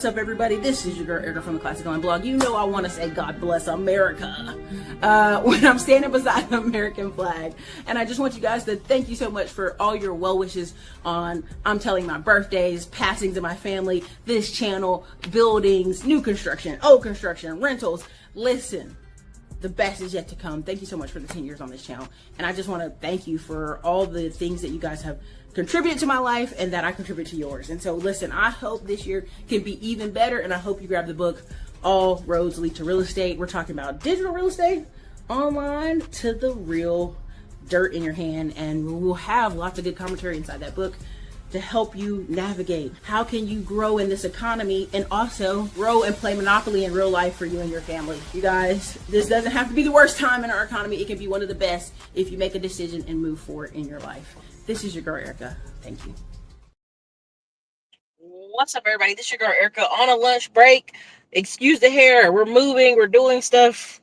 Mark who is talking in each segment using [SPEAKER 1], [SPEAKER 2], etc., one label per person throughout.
[SPEAKER 1] What's up, everybody? This is your girl Erica from the Classic Line Blog. You know I want to say God bless America when I'm standing beside the American flag. And I just want you guys to thank you so much for all your well wishes on, I'm telling my birthdays, passings of my family, this channel, buildings, new construction, old construction, rentals. Listen, the best is yet to come. Thank you so much for the 10 years on this channel. And I just want to thank you for all the things that you guys have contributed to my life and that I contribute to yours. And so listen, I hope this year can be even better, and I hope you grab the book, All Roads Lead to Real Estate. We're talking about digital real estate, online to the real dirt in your hand, and we'll have lots of good commentary inside that book to help you navigate. How can you grow in this economy and also grow and play Monopoly in real life for you and your family? You guys, this doesn't have to be the worst time in our economy. It can be one of the best if you make a decision and move forward in your life. This is your girl, Erica. Thank you.
[SPEAKER 2] What's up, everybody? This is your girl, Erica, on a lunch break. Excuse the hair. We're moving. We're doing stuff.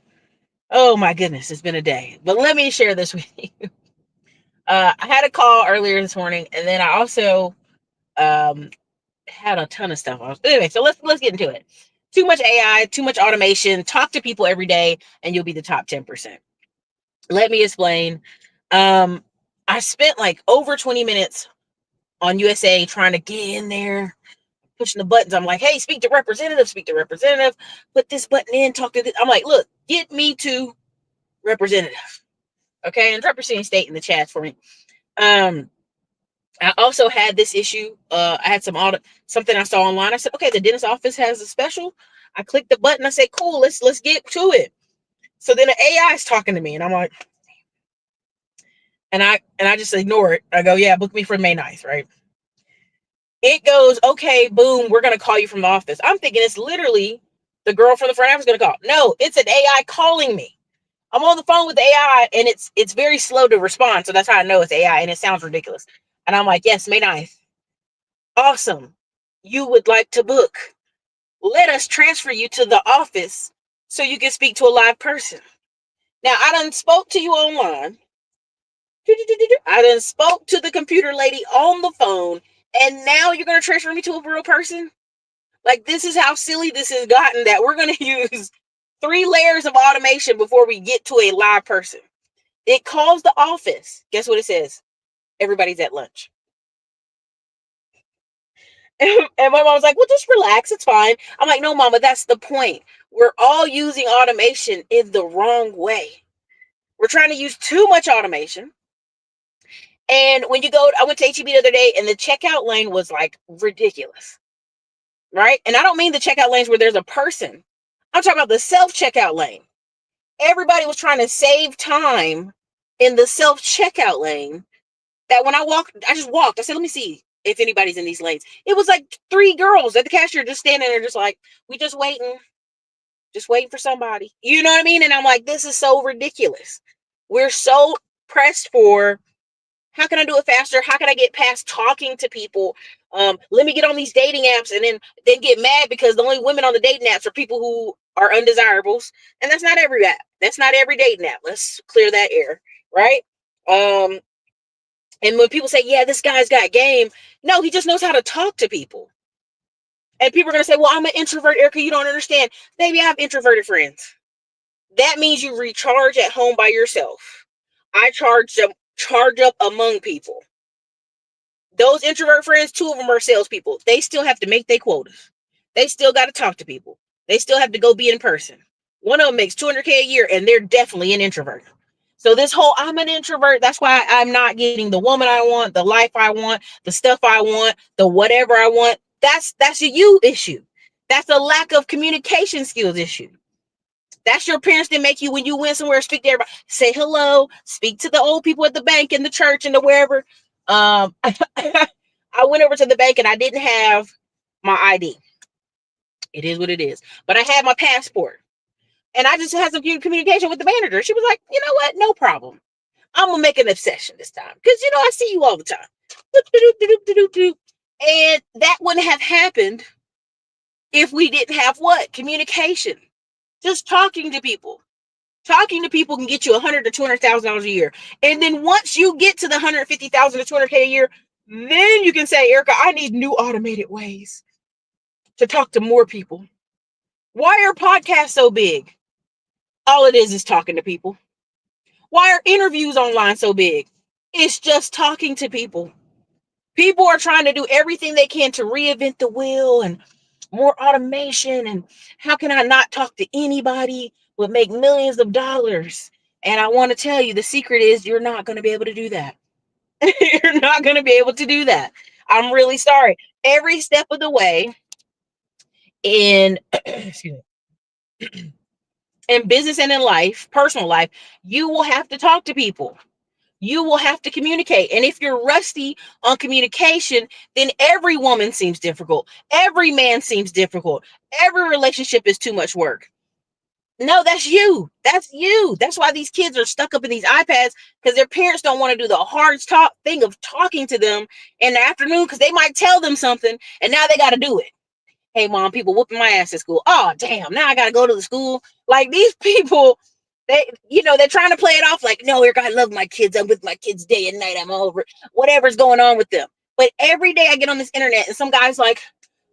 [SPEAKER 2] Oh, my goodness. It's been a day. But let me share this with you. I had a call earlier this morning, and then I also had a ton of stuff. Anyway, so let's get into it. Too much AI, too much automation. Talk to people every day, and you'll be the top 10%. Let me explain. I spent like over 20 minutes on USA trying to get in there, pushing the buttons. I'm like, hey, speak to representative, put this button in, talk to this. I'm like, look, get me to representative. Okay, and drop your city and state in the chat for me. I also had this issue. I had something I saw online. I said, okay, the dentist office has a special. I clicked the button. I said, cool, let's get to it. So then the AI is talking to me, and I'm like, and I just ignore it. I go, yeah, book me for May 9th, right? It goes, okay, boom, we're gonna call you from the office. I'm thinking it's literally the girl from the front office gonna call. No, it's an AI calling me. I'm on the phone with the AI, and it's very slow to respond. So that's how I know it's AI, and it sounds ridiculous. And I'm like, yes, May 9th. Awesome. You would like to book. Let us transfer you to the office so you can speak to a live person. Now, I done spoke to you online. I done spoke to the computer lady on the phone, and now you're going to transfer me to a real person? Like, this is how silly this has gotten, that we're going to use 3 layers of automation before we get to a live person. It calls the office. Guess what it says? Everybody's at lunch. And my mom was like, well, just relax. It's fine. I'm like, no, mama, that's the point. We're all using automation in the wrong way. We're trying to use too much automation. And when you go, I went to HEB the other day, and the checkout lane was like ridiculous, right? And I don't mean the checkout lanes where there's a person. I'm talking about the self-checkout lane. Everybody was trying to save time in the self-checkout lane, that when I just walked. I said, let me see if anybody's in these lanes. It was like 3 girls at the cashier just standing there, just like, we just waiting for somebody. You know what I mean? And I'm like, this is so ridiculous. We're so pressed for, how can I do it faster? How can I get past talking to people? Let me get on these dating apps and then get mad because the only women on the dating apps are people who are undesirables. And that's not every app. That's not every dating app. Let's clear that air, right? And when people say, yeah, this guy's got game. No, he just knows how to talk to people. And people are going to say, well, I'm an introvert, Erica. You don't understand. Baby, I have introverted friends. That means you recharge at home by yourself. I charge up among people. Those introvert friends, 2 of them are salespeople. They still have to make their quotas. They still got to talk to people. They still have to go be in person. One of them makes $200K a year, and they're definitely an introvert. So this whole, I'm an introvert, that's why I'm not getting the woman I want, the life I want, the stuff I want, the whatever I want. That's a you issue. That's a lack of communication skills issue. That's your parents that make you, when you went somewhere, speak to everybody, say hello, speak to the old people at the bank and the church and the wherever. I went over to the bank and I didn't have my ID. It is what it is. But I had my passport. And I just had some communication with the manager. She was like, you know what? No problem. I'm going to make an obsession this time. Because, I see you all the time. And that wouldn't have happened if we didn't have what? Communication. Just talking to people. Talking to people can get you $100,000 to $200,000 a year. And then once you get to the $150,000 to $200K a year, then you can say, Erica, I need new automated ways. to talk to more people. Why are podcasts so big? All it is talking to people. Why are interviews online so big? It's just talking to people. People are trying to do everything they can to reinvent the wheel and more automation. And how can I not talk to anybody but make millions of dollars? And I want to tell you, the secret is you're not going to be able to do that. You're not going to be able to do that. I'm really sorry. Every step of the way in excuse me, in business and in life, personal life, you will have to talk to people. You will have to communicate. And if you're rusty on communication, then every woman seems difficult. Every man seems difficult. Every relationship is too much work. No, that's you. That's you. That's why these kids are stuck up in these iPads, because their parents don't want to do the hard thing of talking to them in the afternoon, because they might tell them something and now they got to do it. Hey, mom, people whooping my ass at school. Oh, damn. Now I got to go to the school. Like, these people, they're trying to play it off like, no, Erica, I love my kids. I'm with my kids day and night. I'm over whatever's going on with them. But every day I get on this internet and some guy's like,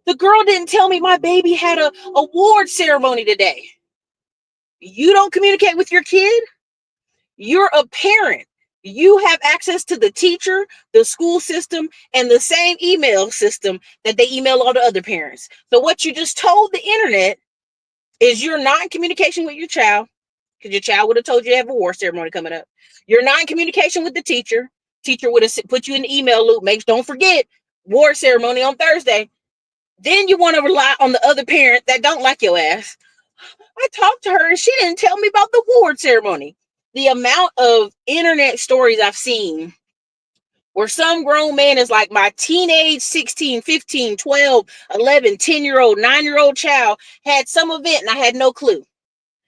[SPEAKER 2] the girl didn't tell me my baby had a award ceremony today. You don't communicate with your kid. You're a parent. You have access to the teacher, the school system, and the same email system that they email all the other parents. So what you just told the internet is you're not in communication with your child, because your child would have told you to have a award ceremony coming up. You're not in communication with the teacher. Teacher would have put you in the email loop. Don't forget, award ceremony on Thursday. Then you want to rely on the other parent that don't like your ass. I talked to her and she didn't tell me about the award ceremony. The amount of internet stories I've seen where some grown man is like, my teenage 16, 15, 12, 11, 10-year-old, 9-year-old child had some event and I had no clue.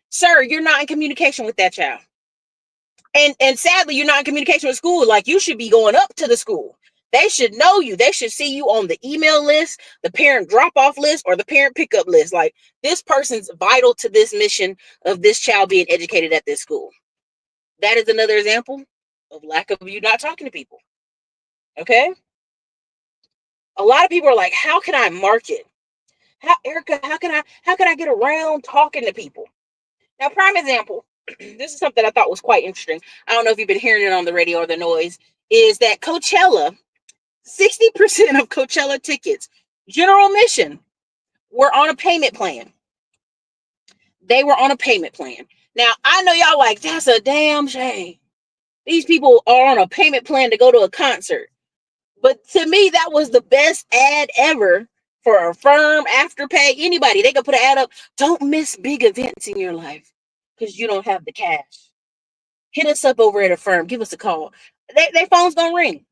[SPEAKER 2] Sir, you're not in communication with that child. And sadly, you're not in communication with school. Like, you should be going up to the school. They should know you. They should see you on the email list, the parent drop-off list, or the parent pickup list. Like, this person's vital to this mission of this child being educated at this school. That is another example of lack of you not talking to people. Okay? A lot of people are like, how can I market? Erica, how can I get around talking to people? Now, prime example, this is something I thought was quite interesting. I don't know if you've been hearing it on the radio or the noise, is that Coachella, 60% of Coachella tickets, general admission, were on a payment plan. They were on a payment plan. Now, I know y'all like, that's a damn shame. These people are on a payment plan to go to a concert. But to me, that was the best ad ever for a firm, Afterpay, anybody. They could put an ad up. Don't miss big events in your life because you don't have the cash. Hit us up over at a firm. Give us a call. Their phone's going to ring.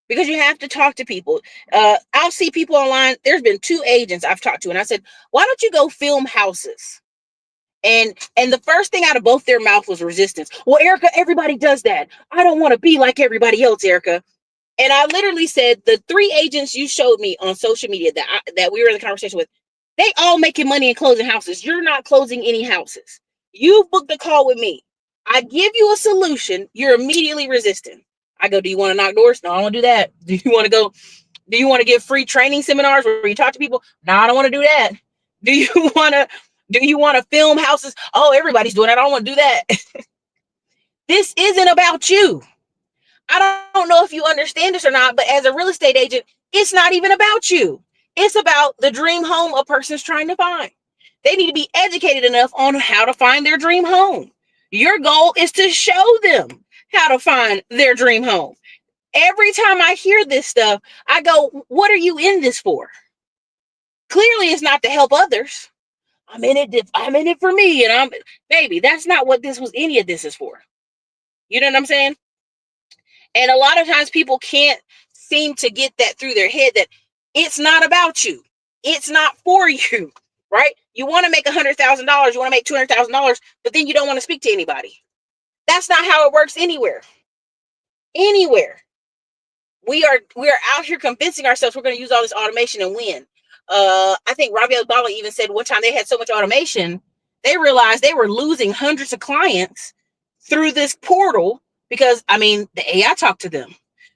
[SPEAKER 2] Because you have to talk to people. I'll see people online. There's been 2 agents I've talked to, and I said, why don't you go film houses? And the first thing out of both their mouth was resistance. Well, Erica, everybody does that. I don't want to be like everybody else, Erica. And I literally said, the 3 agents you showed me on social media that we were in the conversation with, they all making money and closing houses. You're not closing any houses. You booked a call with me. I give you a solution. You're immediately resistant. I go, do you want to knock doors? No, I don't want to do that. Do you want to give free training seminars where you talk to people? No, I don't want to do that. Do you want to film houses? Oh, everybody's doing that. I don't want to do that. This isn't about you. I don't know if you understand this or not, but as a real estate agent, it's not even about you. It's about the dream home a person's trying to find. They need to be educated enough on how to find their dream home. Your goal is to show them how to find their dream home. Every time I hear this stuff, I go, what are you in this for? Clearly, it's not to help others. I'm in it for me. And baby, that's not what any of this is for. You know what I'm saying? And a lot of times people can't seem to get that through their head, that it's not about you. It's not for you, right? You want to make $100,000. You want to make $200,000, but then you don't want to speak to anybody. That's not how it works anywhere. Anywhere. We are out here convincing ourselves we're going to use all this automation and win. I think Ravi Bala even said one time they had so much automation, they realized they were losing hundreds of clients through this portal because, the AI talked to them.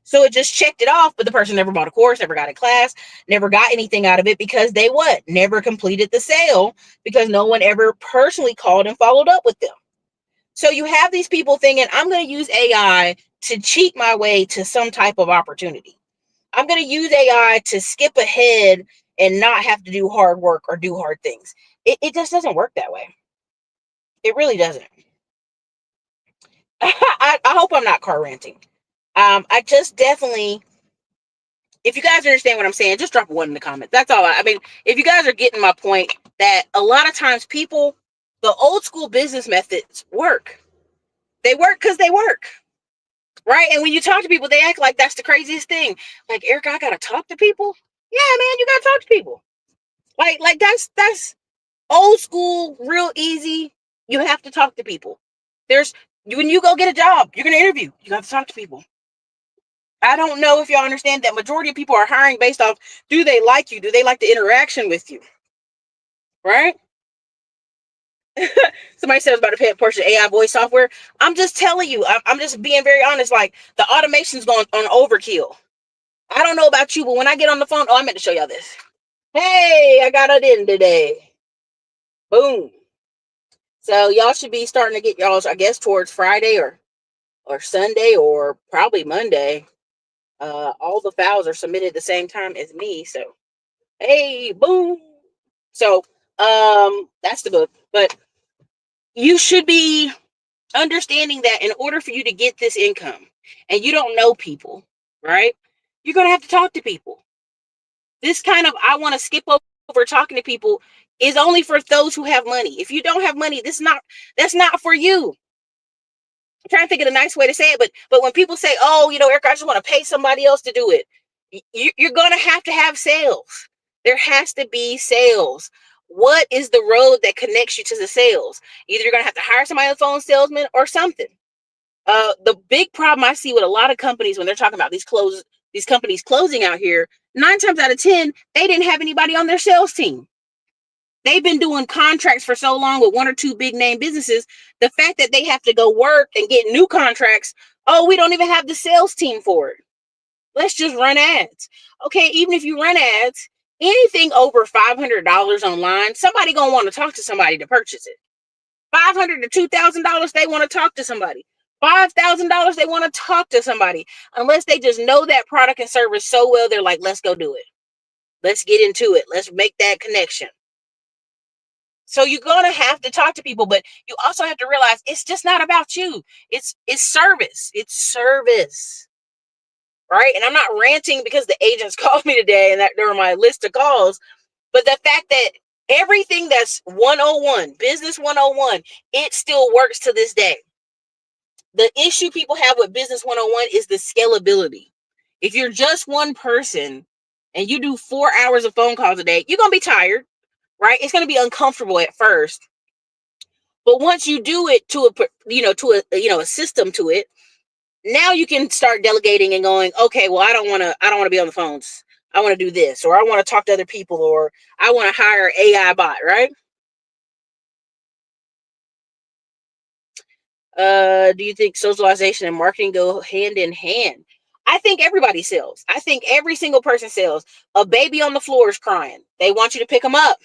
[SPEAKER 2] So it just checked it off, but the person never bought a course, never got a class, never got anything out of it because they what? Never completed the sale because no one ever personally called and followed up with them. So you have these people thinking, I'm going to use AI to cheat my way to some type of opportunity. I'm going to use AI to skip ahead and not have to do hard work or do hard things. It just doesn't work that way. It really doesn't. I hope I'm not car ranting. I just definitely, if you guys understand what I'm saying, just drop a 1 in the comments. That's all. I mean, if you guys are getting my point, that a lot of times people, the old school business methods work. They work because they work. Right? And when you talk to people, they act like that's the craziest thing. Like, Erica, I gotta talk to people. Yeah, man, you gotta talk to people. Like that's old school, real easy. You have to talk to people. When you go get a job, you're gonna interview. You have to talk to people. I don't know if y'all understand that majority of people are hiring based off, do they like you? Do they like the interaction with you? Right? Somebody said I was about to pay a portion of AI voice software. I'm just telling you, I'm just being very honest. Like, the automation's going on overkill. I don't know about you, but when I get on the phone, I meant to show y'all this. Hey, I got it in today. Boom. So y'all should be starting to get y'all's, I guess, towards Friday or Sunday or probably Monday. All the files are submitted at the same time as me. So, hey, boom. So, that's the book. But you should be understanding that in order for you to get this income, and you don't know people, right? You're going to have to talk to people. This kind of, I want to skip over talking to people is only for those who have money. If you don't have money, that's not for you. I'm trying to think of a nice way to say it, but when people say, oh, Erica, I just want to pay somebody else to do it. You're going to have sales. There has to be sales. What is the road that connects you to the sales? Either you're going to have to hire somebody on the phone salesman or something. The big problem I see with a lot of companies when they're talking about these companies closing out here, 9 times out of 10, they didn't have anybody on their sales team. They've been doing contracts for so long with 1 or 2 big name businesses. The fact that they have to go work and get new contracts, we don't even have the sales team for it. Let's just run ads. Okay, even if you run ads, anything over $500 online, somebody gonna want to talk to somebody to purchase it. $500 to $2,000, they want to talk to somebody. $5,000, they want to talk to somebody. Unless they just know that product and service so well, they're like, let's go do it. Let's get into it. Let's make that connection. So you're going to have to talk to people, but you also have to realize it's just not about you. It's service. It's service. Right? And I'm not ranting because the agents called me today and that they're on my list of calls, but the fact that everything that's 101, business 101, it still works to this day. The issue people have with business 101 is the scalability. If you're just one person and you do 4 hours of phone calls a day, you're going to be tired, right? It's going to be uncomfortable at first. But once you do it to a system to it, now you can start delegating and going, okay, well, I don't want to be on the phones. I want to do this, or I want to talk to other people, or I want to hire an AI bot, right? Do you think socialization and marketing go hand in hand? I think everybody sells. I think every single person sells. A baby on the floor is crying. They want you to pick them up.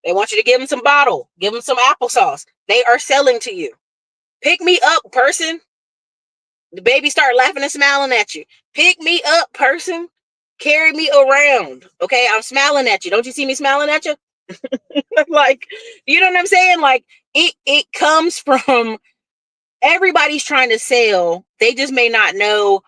[SPEAKER 2] They want you to give them some bottle, give them some applesauce. They are selling to you. Pick me up, person. The baby start laughing and smiling at you. Pick me up, person. Carry me around. Okay, I'm smiling at you. Don't you see me smiling at you? Like, you know what I'm saying? Like, it comes from everybody's trying to sell. They just may not know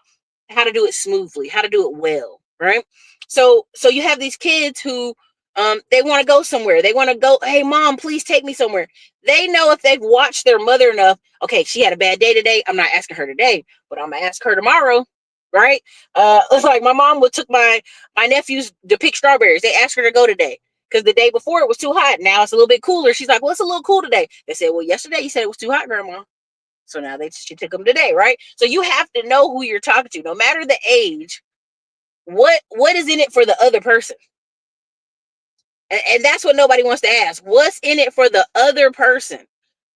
[SPEAKER 2] how to do it smoothly, how to do it well, right? So you have these kids who they want to go somewhere. They want to go, hey, mom, please take me somewhere. They know if they've watched their mother enough, okay, she had a bad day today. I'm not asking her today, but I'm gonna ask her tomorrow, right? It's like my mom took my nephews to pick strawberries. They asked her to go today because the day before it was too hot. Now it's a little bit cooler. She's like, well, it's a little cool today. They said, well, yesterday you said it was too hot, grandma. So now she took them today, right? So you have to know who you're talking to, no matter the age. What is in it for the other person? And that's what nobody wants to ask. What's in it for the other person?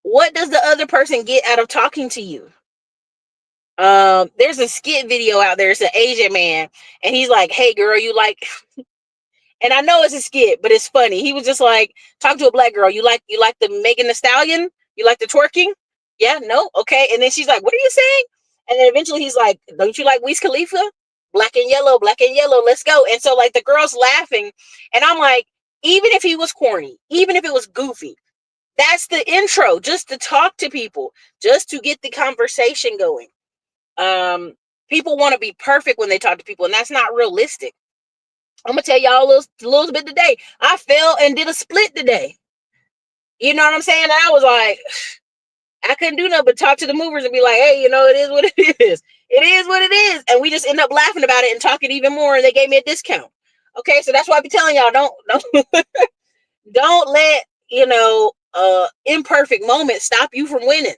[SPEAKER 2] What does the other person get out of talking to you? There's a skit video out there. It's an Asian man, and he's like, "Hey, girl, you like?" And I know it's a skit, but it's funny. He was just like, talk to a black girl. You like the Megan Thee Stallion? You like the twerking? Yeah, no, okay. And then she's like, what are you saying? And then eventually he's like, don't you like Wiz Khalifa? Black and yellow, let's go. And so like the girl's laughing, and I'm like, even if he was corny, even if it was goofy, that's the intro, just to talk to people, just to get the conversation going. People want to be perfect when they talk to people, and that's not realistic. I'm gonna tell y'all a little bit today. I fell and did a split today. You know what I'm saying? And I was like, I couldn't do nothing but talk to the movers and be like, hey, you know, it is what it is. It is what it is. And we just end up laughing about it and talking even more. And they gave me a discount. Okay, so that's why I be telling y'all, don't let, imperfect moments stop you from winning.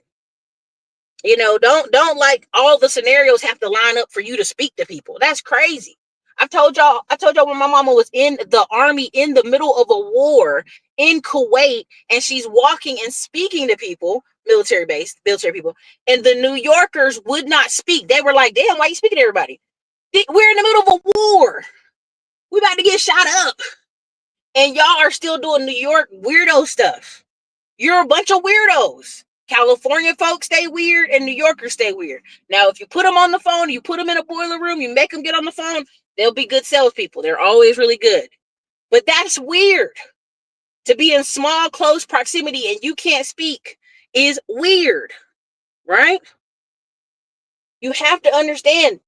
[SPEAKER 2] You know, don't like all the scenarios have to line up for you to speak to people. That's crazy. I told y'all when my mama was in the army in the middle of a war in Kuwait, and she's walking and speaking to people, military people, and the New Yorkers would not speak. They were like, damn, why you speaking to everybody? We're in the middle of a war. We about to get shot up. And y'all are still doing New York weirdo stuff. You're a bunch of weirdos. California folks stay weird and New Yorkers stay weird. Now, if you put them on the phone, you put them in a boiler room, you make them get on the phone, they'll be good salespeople. They're always really good. But that's weird. To be in small, close proximity and you can't speak is weird, right? You have to understand,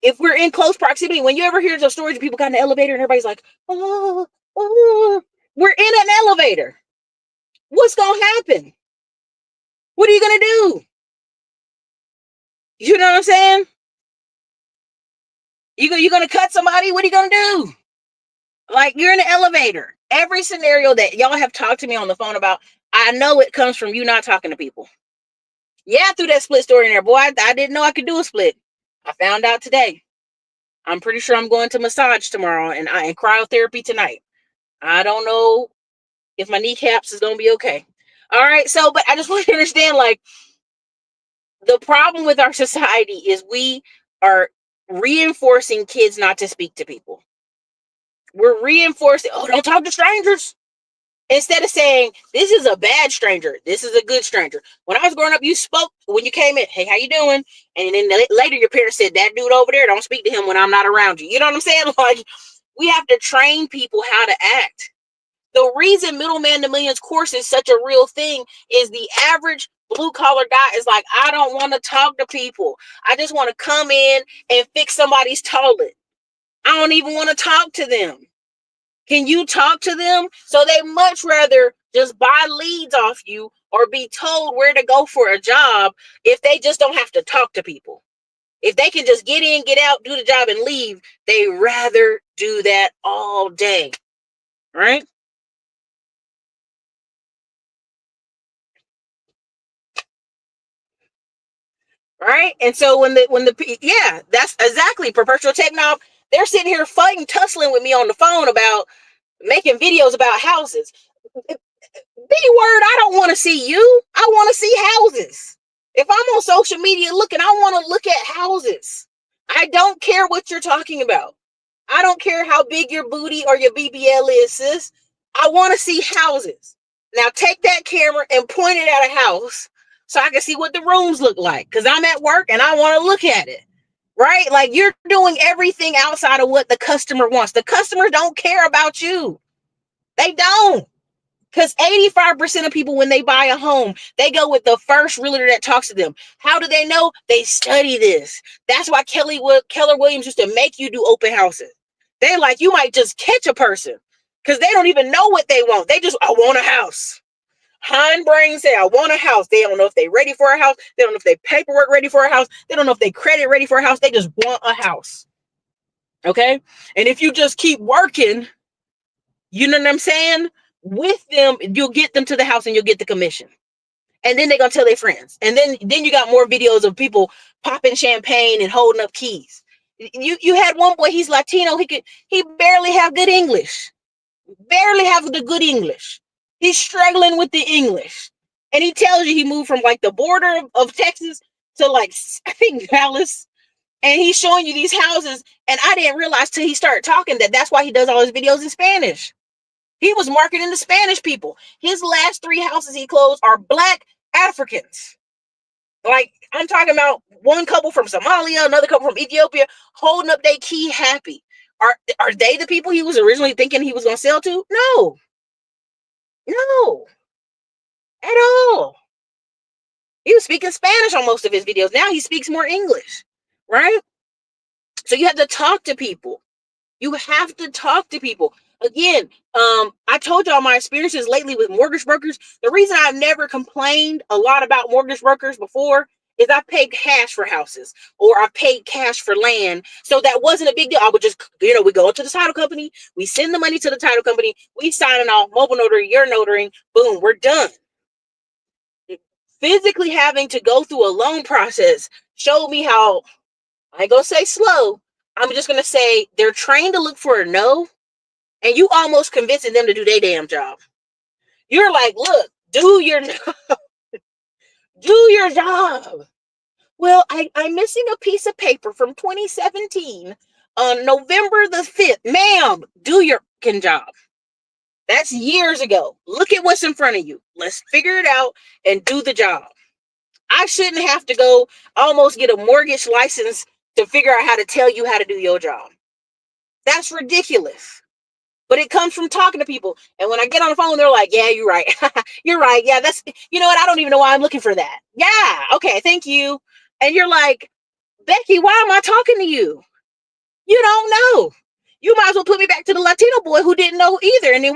[SPEAKER 2] if we're in close proximity, when you ever hear those stories of people got in the elevator and everybody's like, oh, we're in an elevator. What's going to happen? What are you going to do? You know what I'm saying? You going to cut somebody? What are you going to do? Like, you're in an elevator. Every scenario that y'all have talked to me on the phone about, I know it comes from you not talking to people. Yeah, I threw that split story in there. Boy, I didn't know I could do a split. I found out today. I'm pretty sure I'm going to massage tomorrow and cryotherapy tonight. I don't know if my kneecaps is going to be okay. All right. So, but I just want you to understand, like, the problem with our society is we are reinforcing kids not to speak to people. We're reinforcing, oh, don't talk to strangers. Instead of saying, this is a bad stranger, this is a good stranger. When I was growing up, you spoke when you came in, hey, how you doing? And then later your parents said, that dude over there, don't speak to him when I'm not around you. You know what I'm saying? Like, we have to train people how to act. The reason Middleman to Millions course is such a real thing is the average blue collar guy is like, I don't want to talk to people. I just want to come in and fix somebody's toilet. I don't even want to talk to them. Can you talk to them? So they much rather just buy leads off you or be told where to go for a job if they just don't have to talk to people. If they can just get in, get out, do the job and leave, they rather do that all day. Right? Right? And so yeah, that's exactly perpetual technology. They're sitting here fighting, tussling with me on the phone about making videos about houses. B-word, I don't want to see you. I want to see houses. If I'm on social media looking, I want to look at houses. I don't care what you're talking about. I don't care how big your booty or your BBL is, sis. I want to see houses. Now take that camera and point it at a house so I can see what the rooms look like, because I'm at work and I want to look at it. Right? Like, you're doing everything outside of what the customer wants. The customers don't care about you. They don't. Because 85% of people, when they buy a home, they go with the first realtor that talks to them. How do they know? They study this. That's why Keller Williams used to make you do open houses. They like, you might just catch a person because they don't even know what they want. They just, I want a house. Hindbrain say, I want a house. They don't know if they're ready for a house. They don't know if they paperwork ready for a house. They don't know if they credit ready for a house. They just want a house. Okay? And if you just keep working, you know what I'm saying? With them, you'll get them to the house and you'll get the commission. And then they're going to tell their friends. And then you got more videos of people popping champagne and holding up keys. You had one boy, he's Latino. He barely have good English. Barely have the good English. He's struggling with the English. And he tells you he moved from like the border of Texas to like, I think Dallas, and he's showing you these houses, and I didn't realize till he started talking that that's why he does all his videos in Spanish. He was marketing to Spanish people. His last 3 houses he closed are Black Africans. Like, I'm talking about one couple from Somalia, another couple from Ethiopia, holding up their key happy. Are they the people he was originally thinking he was going to sell to? No. No. At all. He was speaking Spanish on most of his videos. Now he speaks more English, right? So you have to talk to people. You have to talk to people. Again, I told y'all my experiences lately with mortgage brokers. The reason I've never complained a lot about mortgage brokers before is I paid cash for houses, or I paid cash for land. So that wasn't a big deal. I would just, we go to the title company, we send the money to the title company, we sign it off, mobile notary, you're notarying, boom, we're done. Physically having to go through a loan process showed me how, I ain't gonna say slow, I'm just gonna say they're trained to look for a no, and you almost convincing them to do their damn job. You're like, look, do your job. Well, I'm missing a piece of paper from 2017 on November the 5th. Ma'am, do your job. That's years ago. Look at what's in front of you. Let's figure it out and do the job. I shouldn't have to go almost get a mortgage license to figure out how to tell you how to do your job. That's ridiculous. But it comes from talking to people. And when I get on the phone, they're like, yeah, you're right. You're right. Yeah, that's, you know what? I don't even know why I'm looking for that. Yeah. Okay. Thank you. And you're like, Becky, why am I talking to you? You don't know. You might as well put me back to the Latino boy who didn't know either. And then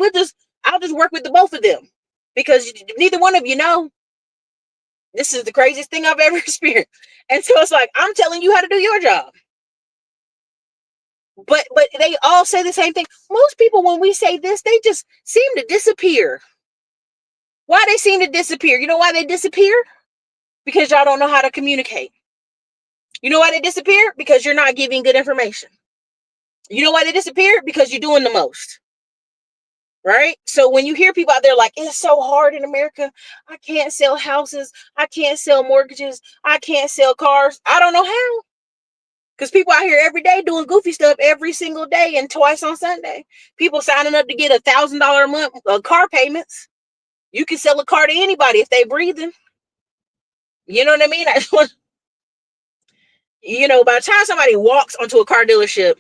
[SPEAKER 2] I'll just work with the both of them, because neither one of you know. This is the craziest thing I've ever experienced. And so it's like, I'm telling you how to do your job. But they all say the same thing. Most people, when we say this, they just seem to disappear. Why they seem to disappear? You know why they disappear? Because y'all don't know how to communicate. You know why they disappear? Because you're not giving good information. You know why they disappear? Because you're doing the most. Right? So when you hear people out there like, it's so hard in America, I can't sell houses, I can't sell mortgages, I can't sell cars, I don't know how. Because people out here every day doing goofy stuff every single day and twice on Sunday. People signing up to get $1,000 a month car payments. You can sell a car to anybody if they breathing. You know what I mean? By the time somebody walks onto a car dealership,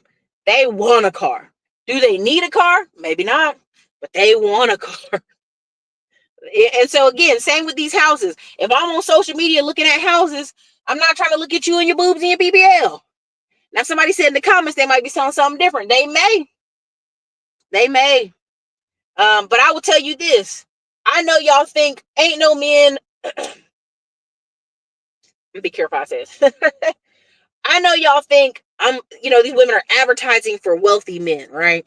[SPEAKER 2] they want a car. Do they need a car? Maybe not, but they want a car. And so again, same with these houses. If I'm on social media looking at houses, I'm not trying to look at you and your boobs and your BBL. Now, somebody said in the comments they might be selling something different. They may. But I will tell you this. I know y'all think ain't no men. Be careful, I said. I know y'all think these women are advertising for wealthy men, right?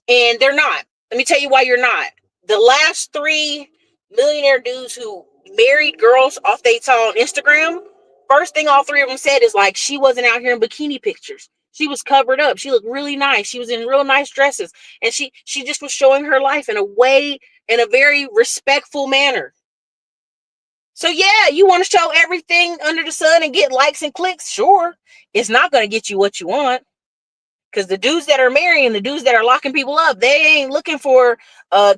[SPEAKER 2] And they're not. Let me tell you why you're not. The last 3 millionaire dudes who married girls off they saw on Instagram, first thing all 3 of them said is like, she wasn't out here in bikini pictures. She was covered up. She looked really nice. She was in real nice dresses. And she just was showing her life in a very respectful manner. So yeah, you want to show everything under the sun and get likes and clicks? Sure. It's not going to get you what you want. Because the dudes that are marrying, the dudes that are locking people up, they ain't looking for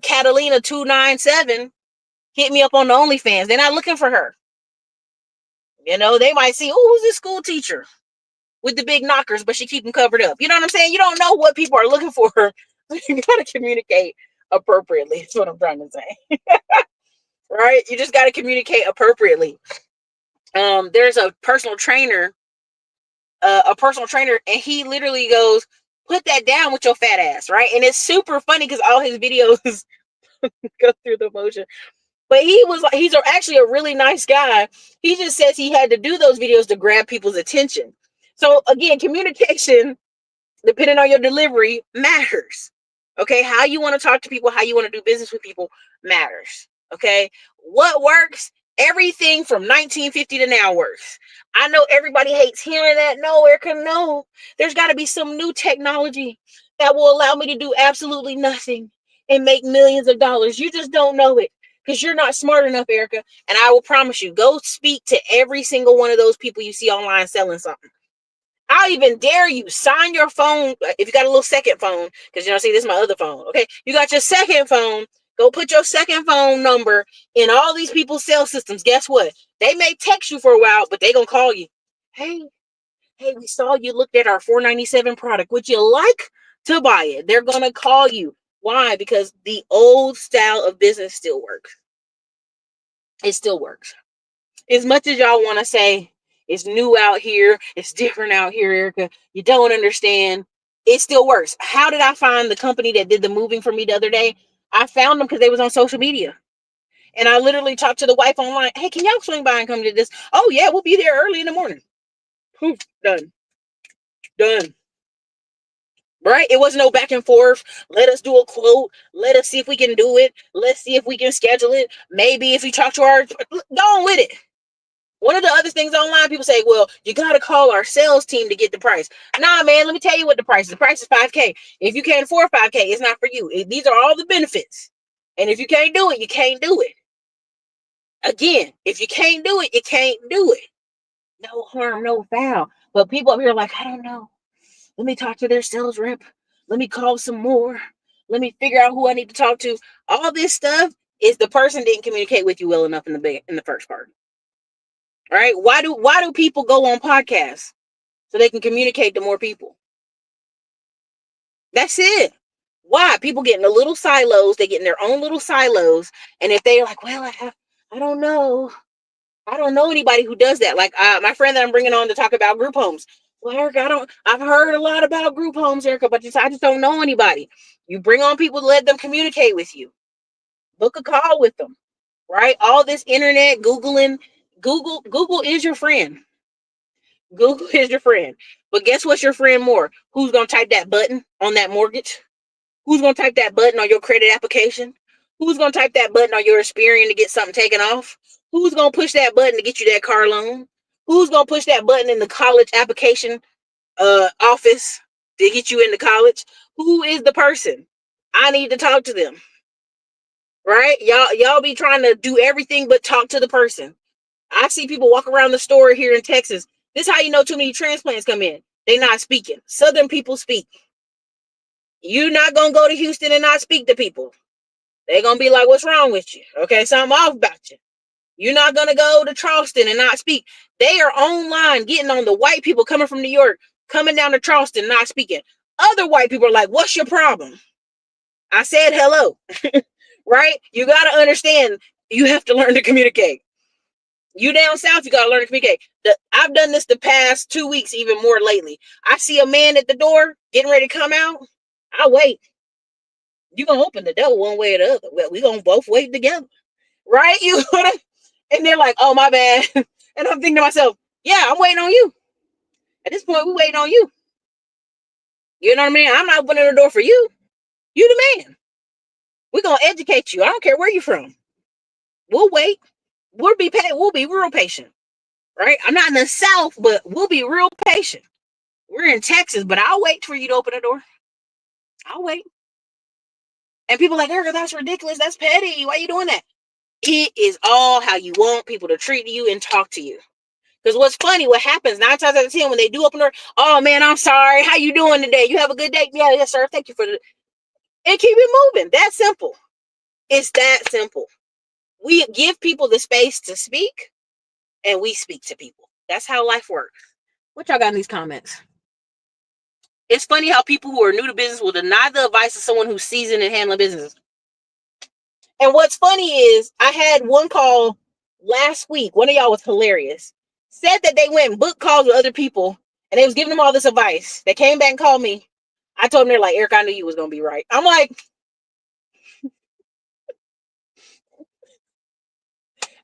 [SPEAKER 2] Catalina 297. Hit me up on the OnlyFans. They're not looking for her. They might see, who's this school teacher with the big knockers, but she keep them covered up. You know what I'm saying? You don't know what people are looking for. You got to communicate appropriately. That's what I'm trying to say. Right? You just got to communicate appropriately. There's a personal trainer, and he literally goes, put that down with your fat ass, right? And it's super funny because all his videos go through the motion. But he's actually a really nice guy. He just says he had to do those videos to grab people's attention. So again, communication, depending on your delivery, matters. Okay, how you want to talk to people, how you want to do business with people matters. Okay, what works? Everything from 1950 to now works. I know everybody hates hearing that. No, Erica, no. There's got to be some new technology that will allow me to do absolutely nothing and make millions of dollars. You just don't know it. because you're not smart enough, Erica. And I will promise you, go speak to every single one of those people you see online selling something. I'll even dare you, sign your phone. If you got a little second phone, because see, this is my other phone. Okay. You got your second phone. Go put your second phone number in all these people's cell systems. Guess what? They may text you for a while, but they going to call you. Hey, we saw you looked at our $4.97 product. Would you like to buy it? They're going to call you. Why? Because the old style of business still works. It still works. As much as y'all want to say it's new out here, it's different out here, Erica, you don't understand. It still works. How did I find the company that did the moving for me the other day? I found them because they was on social media. And I literally talked to the wife online. Hey, can y'all swing by and come to this? Oh, yeah, we'll be there early in the morning. Poof, done. Right? It was no back and forth. Let us do a quote. Let us see if we can do it. Let's see if we can schedule it. Maybe if you talk to our, go on with it. One of the other things online, people say, well, you got to call our sales team to get the price. Nah, man, let me tell you what the price is. The price is $5K. If you can't afford $5K, it's not for you. These are all the benefits. And if you can't do it, you can't do it. Again, if you can't do it, you can't do it. No harm, no foul. But people up here are like, I don't know. Let me talk to their sales rep. Let me call some more. Let me figure out who I need to talk to. All this stuff is the person didn't communicate with you well enough in the first part. All right? Why do people go on podcasts? So they can communicate to more people. That's it. Why? People get in the little silos. They get in their own little silos. And if they're like, well, I don't know. I don't know anybody who does that. Like my friend that I'm bringing on to talk about group homes. Well, Erica, I've heard a lot about group homes, Erica, but I just don't know anybody. You bring on people to let them communicate with you. Book a call with them, right? All this internet, Googling, Google is your friend. Google is your friend. But guess what's your friend more? Who's going to type that button on that mortgage? Who's going to type that button on your credit application? Who's going to type that button on your Experian to get something taken off? Who's going to push that button to get you that car loan? Who's going to push that button in the college application office to get you into college? Who is the person? I need to talk to them. Right? Y'all be trying to do everything but talk to the person. I see people walk around the store here in Texas. This is how you know too many transplants come in. They not speaking. Southern people speak. You're not going to go to Houston and not speak to people. They're going to be like, what's wrong with you? Okay, something off about you. You're not going to go to Charleston and not speak. They are online getting on the white people coming from New York, coming down to Charleston, not speaking. Other white people are like, what's your problem? I said hello. Right? You got to understand, you have to learn to communicate. You down south, you got to learn to communicate. I've done this the past 2 weeks, even more lately. I see a man at the door getting ready to come out. I wait. You're going to open the door one way or the other. Well, we're going to both wait together. Right? And they're like, oh, my bad. And I'm thinking to myself, yeah, I'm waiting on you. At this point, we're waiting on you. You know what I mean? I'm not opening the door for you. You the man. We're going to educate you. I don't care where you're from. We'll wait. We'll be real patient. Right? I'm not in the South, but we'll be real patient. We're in Texas, but I'll wait for you to open the door. I'll wait. And people are like, Erica, that's ridiculous. That's petty. Why are you doing that? It is all how you want people to treat you and talk to you. Because what's funny, what happens 9 times out of 10 when they do open the door, oh man, I'm sorry. How you doing today? You have a good day? Yeah, yes, sir. Thank you for the. And keep it moving. That's simple. It's that simple. We give people the space to speak, and we speak to people. That's how life works. What y'all got in these comments? It's funny how people who are new to business will deny the advice of someone who's seasoned in handling business. And what's funny is I had one call last week. One of y'all was hilarious. Said that they went and booked calls with other people and they was giving them all this advice. They came back and called me. I told them, they're like, Eric, I knew you was going to be right. I'm like,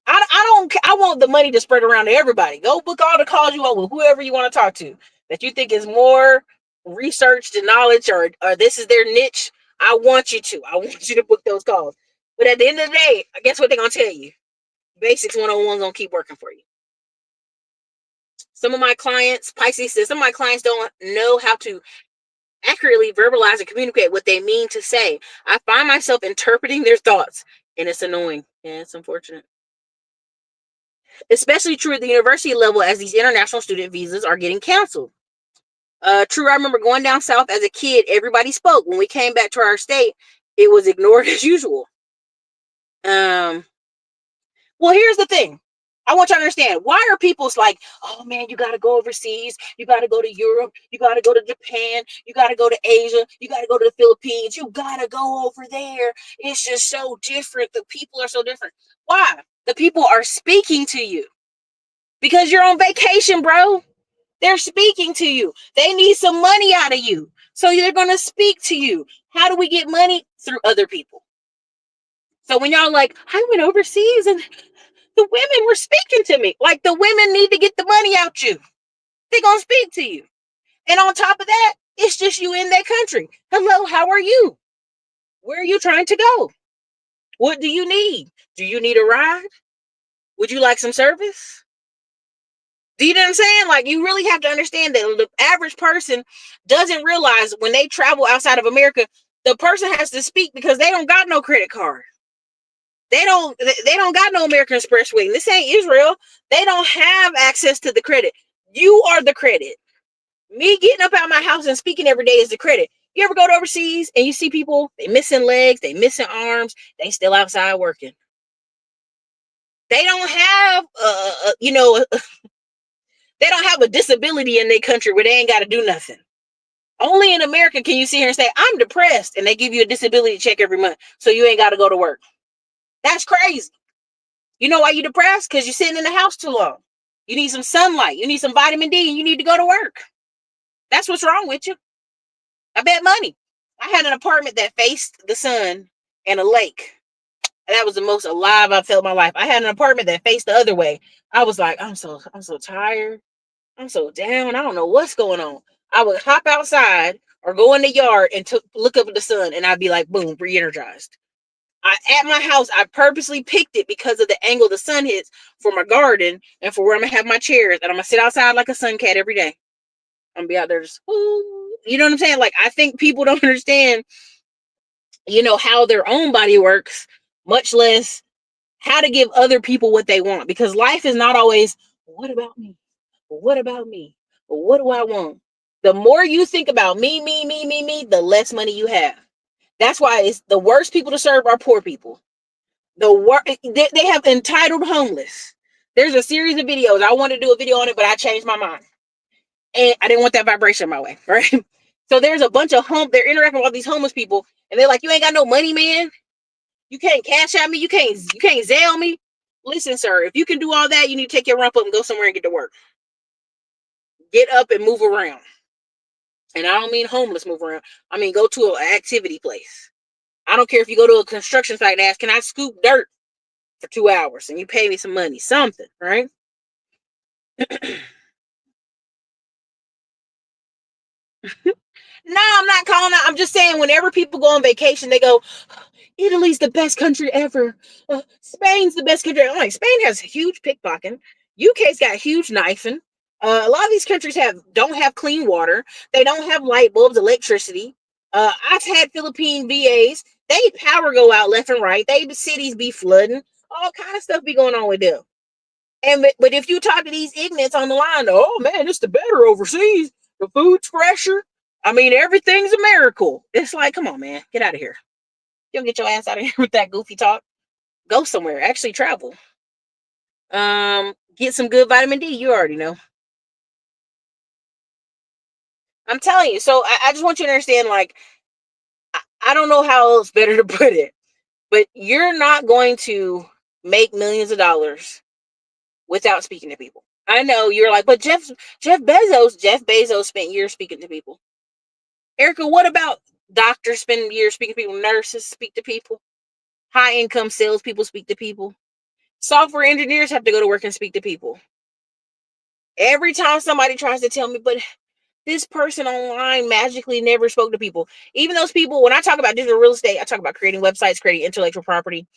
[SPEAKER 2] I want the money to spread around to everybody. Go book all the calls you want with whoever you want to talk to that you think is more researched and knowledge or this is their niche. I want you to book those calls. But at the end of the day, guess what they're going to tell you? Basics 101 going to keep working for you. Some of my clients, Pisces says, some of my clients don't know how to accurately verbalize and communicate what they mean to say. I find myself interpreting their thoughts, and it's annoying. Yeah, it's unfortunate. Especially true at the university level as these international student visas are getting canceled. True, I remember going down south as a kid, everybody spoke. When we came back to our state, it was ignored as usual. Well, here's the thing. I want you to understand, why are people's like, oh man, you got to go overseas. You got to go to Europe. You got to go to Japan. You got to go to Asia. You got to go to the Philippines. You got to go over there. It's just so different. The people are so different. Why? The people are speaking to you because you're on vacation, bro. They're speaking to you. They need some money out of you. So they're going to speak to you. How do we get money? Through other people. So when y'all like, I went overseas and the women were speaking to me. Like, the women need to get the money out you. They're going to speak to you. And on top of that, it's just you in that country. Hello, how are you? Where are you trying to go? What do you need? Do you need a ride? Would you like some service? Do you know what I'm saying? Like, you really have to understand that the average person doesn't realize when they travel outside of America, the person has to speak because they don't got no credit card. They don't got no American Express wing. This ain't Israel. They don't have access to the credit. You are the credit. Me getting up out of my house and speaking every day is the credit. You ever go to overseas and you see people, they missing legs, they missing arms, they still outside working. They don't have, they don't have a disability in their country where they ain't got to do nothing. Only in America can you sit here and say, I'm depressed, and they give you a disability check every month so you ain't got to go to work. That's crazy. You know why you're depressed? Because you're sitting in the house too long. You need some sunlight. You need some vitamin D, and you need to go to work. That's what's wrong with you. I bet money. I had an apartment that faced the sun and a lake. And that was the most alive I've felt in my life. I had an apartment that faced the other way. I was like, I'm so tired. I'm so down. I don't know what's going on. I would hop outside or go in the yard and look up at the sun, and I'd be like, boom, re-energized. At my house, I purposely picked it because of the angle the sun hits for my garden and for where I'm going to have my chairs. And I'm going to sit outside like a sun cat every day. I'm going to be out there just, ooh. You know what I'm saying? Like, I think people don't understand, how their own body works, much less how to give other people what they want. Because life is not always, what about me? What about me? What do I want? The more you think about me, the less money you have. That's why it's the worst people to serve are poor people. They have entitled homeless. There's a series of videos. I wanted to do a video on it, but I changed my mind. And I didn't want that vibration my way, right? So there's a bunch of they're interacting with all these homeless people, and they're like, you ain't got no money, man. You can't cash out me. You can't Zelle me. Listen, sir, if you can do all that, you need to take your rump up and go somewhere and get to work. Get up and move around. And I don't mean homeless move around. I mean, go to an activity place. I don't care if you go to a construction site and ask, can I scoop dirt for 2 hours? And you pay me some money, something, right? No, I'm not calling out. I'm just saying whenever people go on vacation, they go, Italy's the best country ever. Spain's the best country. I'm like, Spain has huge pickpocketing. UK's got huge knifing. A lot of these countries don't have clean water. They don't have light bulbs, electricity. I've had Philippine VAs. They power go out left and right. The cities be flooding. All kind of stuff be going on with them. But if you talk to these ignorants on the line, oh man, it's the better overseas. The food's fresher. I mean, everything's a miracle. It's like, come on, man, get out of here. You don't get your ass out of here with that goofy talk. Go somewhere. Actually travel. Get some good vitamin D. You already know. I'm telling you. So I just want you to understand, like, I don't know how else better to put it, but you're not going to make millions of dollars without speaking to people. I know you're like, but Jeff Bezos spent years speaking to people. Erica, what about doctors spend years speaking to people? Nurses speak to people. High income salespeople speak to people. Software engineers have to go to work and speak to people. Every time somebody tries to tell me, but this person online magically never spoke to people. Even those people, when I talk about digital real estate, I talk about creating websites, creating intellectual property.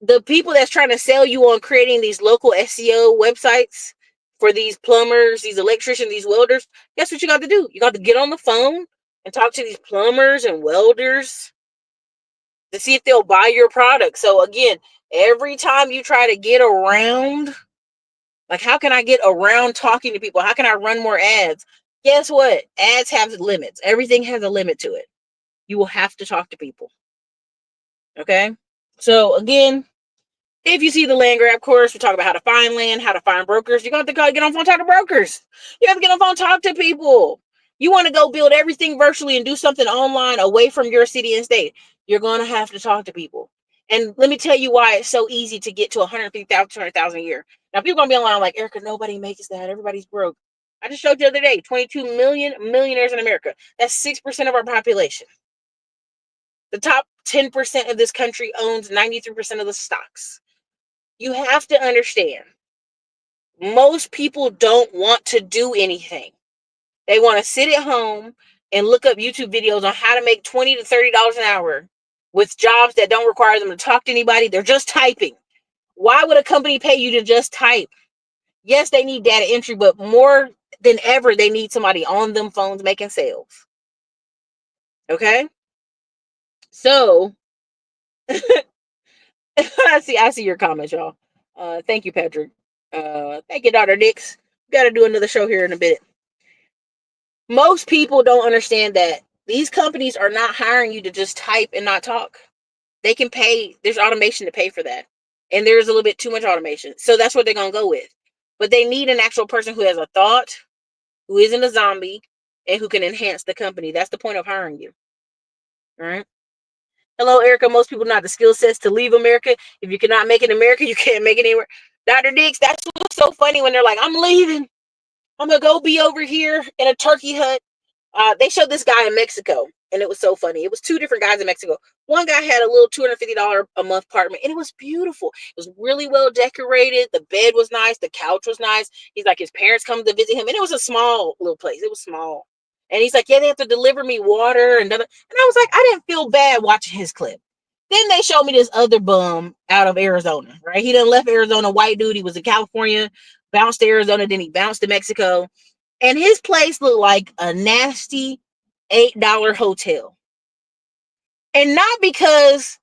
[SPEAKER 2] The people that's trying to sell you on creating these local SEO websites for these plumbers, these electricians, these welders, guess what you got to do? You got to get on the phone and talk to these plumbers and welders to see if they'll buy your product. So again, every time you try to get around, like, how can I get around talking to people? How can I run more ads? Guess what? Ads have limits. Everything has a limit to it. You will have to talk to people. Okay? So again, if you see the land grab course, we talk about how to find land, how to find brokers. You're going to have to get on the phone, talk to brokers. You have to get on the phone, talk to people. You want to go build everything virtually and do something online away from your city and state. You're going to have to talk to people. And let me tell you why it's so easy to get to 150,000, 200,000 a year. Now, people are going to be online like, Erica, nobody makes that. Everybody's broke. I just showed you the other day, 22 million millionaires in America. That's 6% of our population. The top 10% of this country owns 93% of the stocks. You have to understand, most people don't want to do anything. They want to sit at home and look up YouTube videos on how to make $20 to $30 an hour with jobs that don't require them to talk to anybody. They're just typing. Why would a company pay you to just type? Yes, they need data entry, but more than ever, they need somebody on them phones making sales. Okay? So, I see your comments, y'all. Thank you, Patrick. Thank you, Dr. Dix. Got to do another show here in a bit. Most people don't understand that these companies are not hiring you to just type and not talk. They can pay. There's automation to pay for that. And there's a little bit too much automation. So that's what they're going to go with. But they need an actual person who has a thought, who isn't a zombie, and who can enhance the company. That's the point of hiring you. All right. Hello, Erica. Most people don't have the skill sets to leave America. If you cannot make it in America, you can't make it anywhere. Dr. Dix, that's what's so funny when they're like, I'm leaving. I'm going to go be over here in a turkey hut. They showed this guy in Mexico, and it was so funny. It was two different guys in Mexico. One guy had a little $250 a month apartment, and it was beautiful. It was really well decorated. The bed was nice. The couch was nice. He's like, his parents come to visit him, and it was a small little place. It was small. And he's like, yeah, they have to deliver me water. And I was like, I didn't feel bad watching his clip. Then they showed me this other bum out of Arizona, right? He done left Arizona, white dude. He was in California, bounced to Arizona, then he bounced to Mexico. And his place looked like a nasty $8 hotel. And not because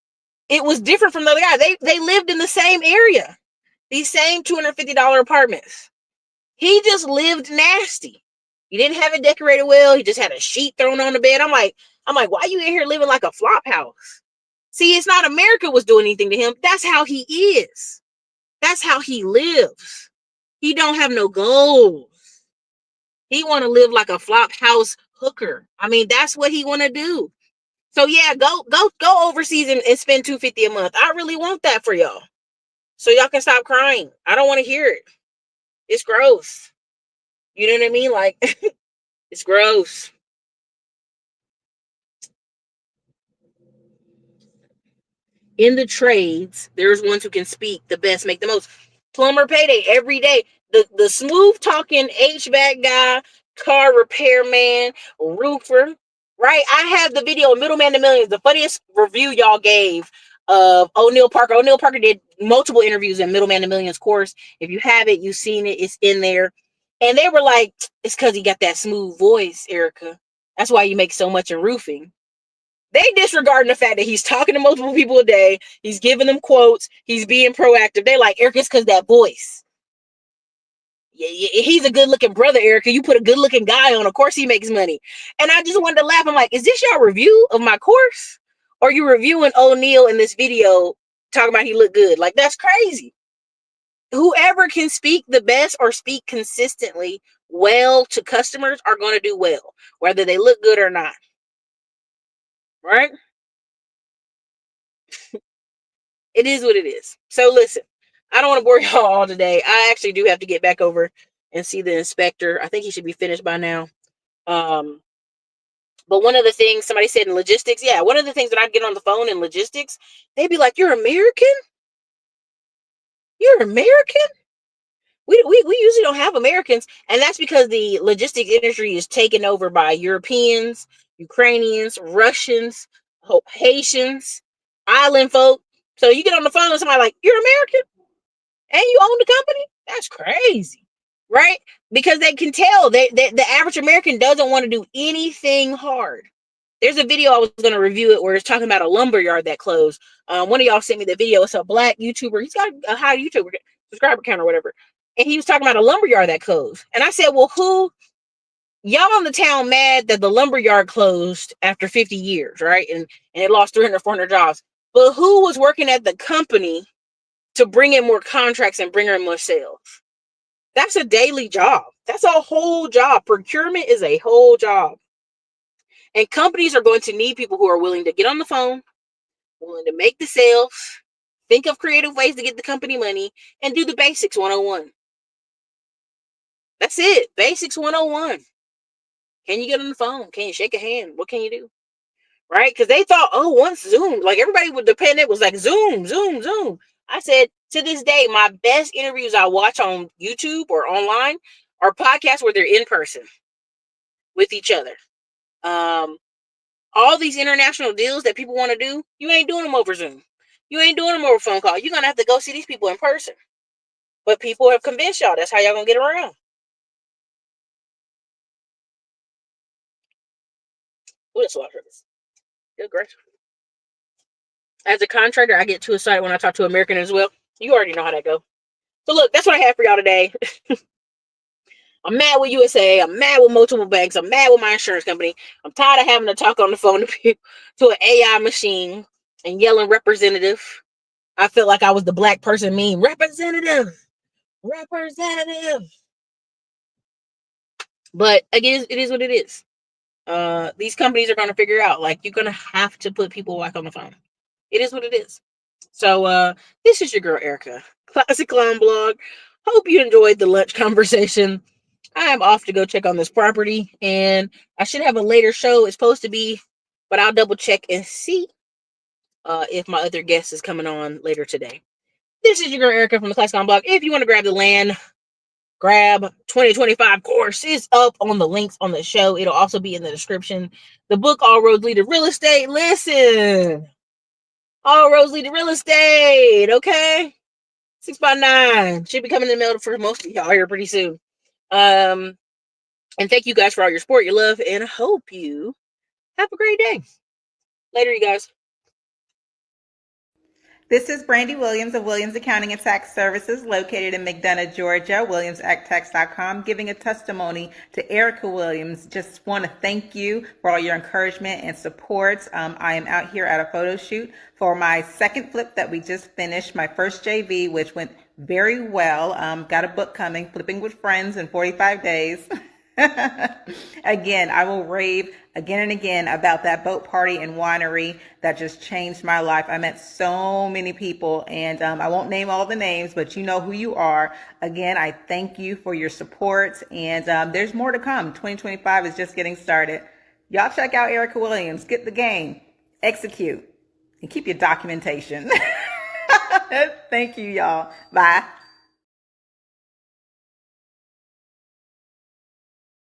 [SPEAKER 2] it was different from the other guy. They lived in the same area. These same $250 apartments. He just lived nasty. He didn't have it decorated well. He just had a sheet thrown on the bed. I'm like, why are you in here living like a flop house? See, it's not America was doing anything to him. That's how he is. That's how he lives. He don't have no goals. He want to live like a flop house hooker. I mean, that's what he want to do. So yeah, go overseas and spend $250 a month. I really want that for y'all. So y'all can stop crying. I don't want to hear it. It's gross. You know what I mean? Like, it's gross. In the trades, there's ones who can speak the best, make the most. Plumber payday every day. The smooth talking HVAC guy, car repairman, roofer, right? I have the video Middleman to Millions, the funniest review y'all gave of O'Neal Parker. O'Neal Parker did multiple interviews in Middleman to Millions course. If you have it, you've seen it, it's in there. And they were like, it's because he got that smooth voice, Erica. That's why you make so much in roofing. They disregarding the fact that he's talking to multiple people a day. He's giving them quotes. He's being proactive. They like, Erica, it's because that voice. Yeah, he's a good looking brother, Erica. You put a good looking guy on. Of course he makes money. And I just wanted to laugh. I'm like, is this your review of my course? Or you reviewing O'Neal in this video talking about he looked good? Like, that's crazy. Whoever can speak the best or speak consistently well to customers are going to do well, whether they look good or not. Right? It is what it is. So listen, I don't want to bore y'all all today. I actually do have to get back over and see the inspector. I think he should be finished by now. But one of the things somebody said in logistics, yeah, one of the things that I'd get on the phone in logistics, they'd be like, you're American? You're American? We usually don't have Americans. And that's because the logistics industry is taken over by Europeans, Ukrainians, Russians, Haitians, island folk. So you get on the phone with somebody like, you're American? And you own the company? That's crazy. right? Because they can tell the average American doesn't want to do anything hard. There's a video I was going to review it where it's talking about a lumber yard that closed. One of y'all sent me the video. It's a black YouTuber. He's got a high YouTube subscriber count or whatever. And he was talking about a lumber yard that closed. And I said, well, y'all in the town mad that the lumber yard closed after 50 years, right? And it lost 300, 400 jobs. But who was working at the company to bring in more contracts and bring in more sales? That's a daily job. That's a whole job. Procurement is a whole job. And companies are going to need people who are willing to get on the phone, willing to make the sales, think of creative ways to get the company money, and do the basics 101. That's it. Basics 101. Can you get on the phone? Can you shake a hand? What can you do? Right? Because they thought, oh, once Zoom, like everybody would depend, it was like Zoom, Zoom, Zoom. I said, to this day, my best interviews I watch on YouTube or online are podcasts where they're in person with each other. All these international deals that people want to do, you ain't doing them over Zoom. You ain't doing them over phone call. You're going to have to go see these people in person. But people have convinced y'all that's how y'all going to get around. What is a lot of purpose? Good gracious. As a contractor, I get too excited when I talk to American as well. You already know how that goes. So look, that's what I have for y'all today. I'm mad with USA. I'm mad with multiple banks. I'm mad with my insurance company. I'm tired of having to talk on the phone to an AI machine and yelling representative. I feel like I was the black person meme. Representative. But again, it is what it is. These companies are going to figure out, like, you're going to have to put people back on the phone. It is what it is. So this is your girl, Erica. Classic Clown Blog. Hope you enjoyed the lunch conversation. I am off to go check on this property, and I should have a later show. It's supposed to be, but I'll double check and see if my other guest is coming on later today. This is your girl, Erica from the Classic Clown Blog. If you want to grab the land grab 2025 course is up on the links on the show. It'll also be in the description. The book, All Roads Lead to Real Estate. Listen, all roads lead to real estate. Okay. 6x9 should be coming in the mail for most of y'all here pretty soon. And thank you guys for all your support, your love, and I hope you have a great day. Later, you guys.
[SPEAKER 3] This is Brandy Williams of Williams Accounting and Tax Services, located in McDonough, Georgia, WilliamsActTax.com, giving a testimony to Erica Williams. Just want to thank you for all your encouragement and support. I am out here at a photo shoot for my second flip that we just finished, my first JV, which went very well. Got a book coming, Flipping with Friends in 45 days. Again, I will rave again and again about that boat party and winery that just changed my life. I met so many people, and I won't name all the names, but you know who you are. Again, I thank you for your support, and there's more to come. 2025 is just getting started. Y'all check out Erica Williams. Get the game, execute, and keep your documentation. Thank you, y'all. Bye.